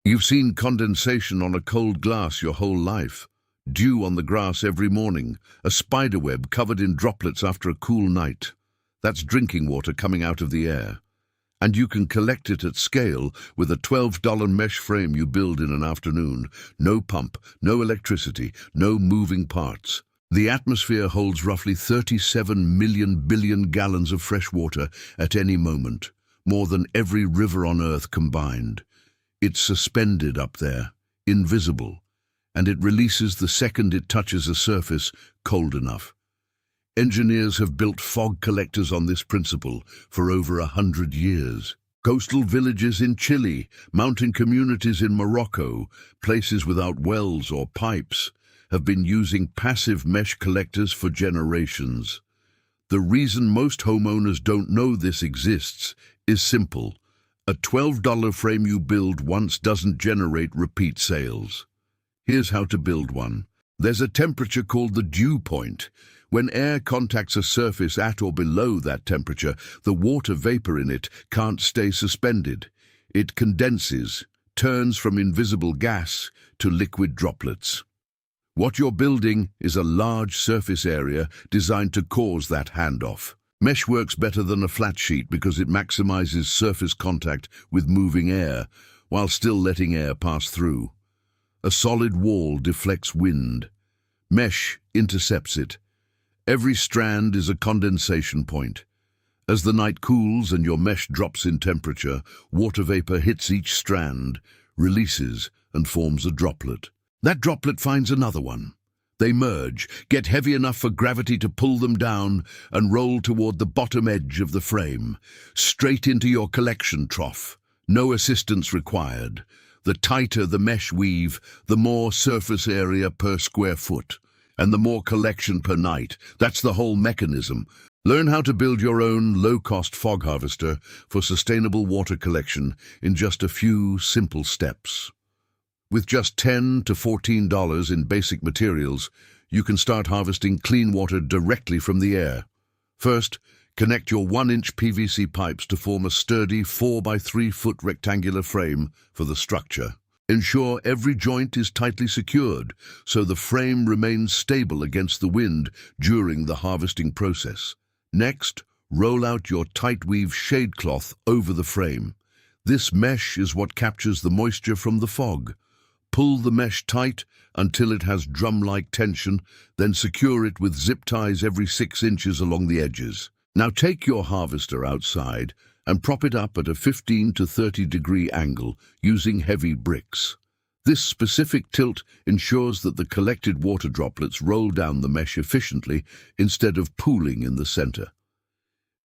You've seen condensation on a cold glass your whole life. Dew on the grass every morning, a spiderweb covered in droplets after a cool night. That's drinking water coming out of the air. And you can collect it at scale with a $12 mesh frame you build in an afternoon. No pump, no electricity, no moving parts. The atmosphere holds roughly 37 million billion gallons of fresh water at any moment, more than every river on Earth combined. It's suspended up there, invisible, and it releases the second it touches a surface cold enough. Engineers have built fog collectors on this principle for over 100 years. Coastal villages in Chile, mountain communities in Morocco, places without wells or pipes, have been using passive mesh collectors for generations. The reason most homeowners don't know this exists is simple. A $12 frame you build once doesn't generate repeat sales. Here's how to build one. There's a temperature called the dew point. When air contacts a surface at or below that temperature, the water vapor in it can't stay suspended. It condenses, turns from invisible gas to liquid droplets. What you're building is a large surface area designed to cause that handoff. Mesh works better than a flat sheet because it maximizes surface contact with moving air while still letting air pass through. A solid wall deflects wind. Mesh intercepts it. Every strand is a condensation point. As the night cools and your mesh drops in temperature, water vapor hits each strand, releases, and forms a droplet. That droplet finds another one. They merge, get heavy enough for gravity to pull them down, and roll toward the bottom edge of the frame, straight into your collection trough. No assistance required. The tighter the mesh weave, the more surface area per square foot, and the more collection per night. That's the whole mechanism. Learn how to build your own low-cost fog harvester for sustainable water collection in just a few simple steps. With just $10 to $14 in basic materials, you can start harvesting clean water directly from the air. First, connect your 1-inch PVC pipes to form a sturdy 4 by 3 foot rectangular frame for the structure. Ensure every joint is tightly secured so the frame remains stable against the wind during the harvesting process. Next, roll out your tight weave shade cloth over the frame. This mesh is what captures the moisture from the fog. Pull the mesh tight until it has drum-like tension, then secure it with zip ties every 6 inches along the edges. Now take your harvester outside and prop it up at a 15 to 30 degree angle using heavy bricks. This specific tilt ensures that the collected water droplets roll down the mesh efficiently instead of pooling in the center.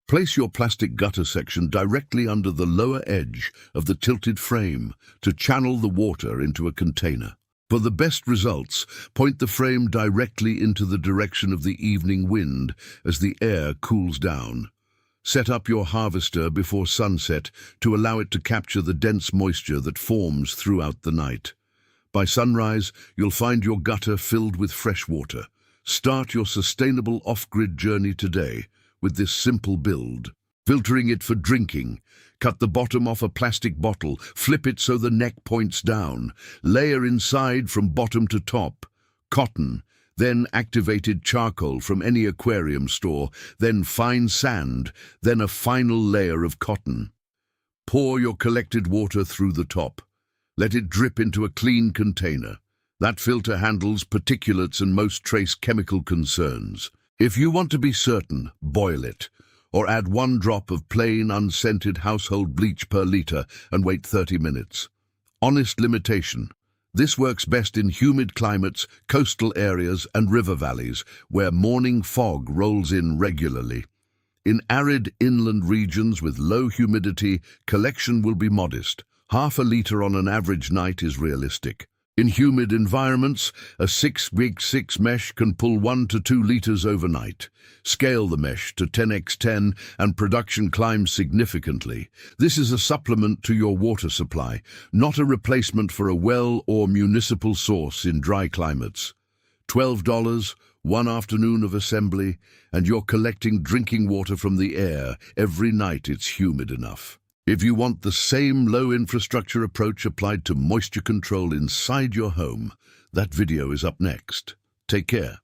Place your plastic gutter section directly under the lower edge of the tilted frame to channel the water into a container. For the best results, point the frame directly into the direction of the evening wind as the air cools down. Set up your harvester before sunset to allow it to capture the dense moisture that forms throughout the night. By sunrise, you'll find your gutter filled with fresh water. Start your sustainable off-grid journey today with this simple build. Filtering it for drinking. Cut the bottom off a plastic bottle, flip it so the neck points down. Layer inside from bottom to top. Cotton, then activated charcoal from any aquarium store, then fine sand, then a final layer of cotton. Pour your collected water through the top. Let it drip into a clean container. That filter handles particulates and most trace chemical concerns. If you want to be certain, boil it, or add 1 drop of plain unscented household bleach per liter and wait 30 minutes. Honest limitation. This works best in humid climates, coastal areas and river valleys where morning fog rolls in regularly. In arid inland regions with low humidity, collection will be modest. Half a liter on an average night is realistic. In humid environments, a 6x6 mesh can pull 1 to 2 liters overnight. Scale the mesh to 10x10 and production climbs significantly. This is a supplement to your water supply, not a replacement for a well or municipal source in dry climates. $12, 1 afternoon of assembly, and you're collecting drinking water from the air every night it's humid enough. If you want the same low-infrastructure approach applied to moisture control inside your home, that video is up next. Take care.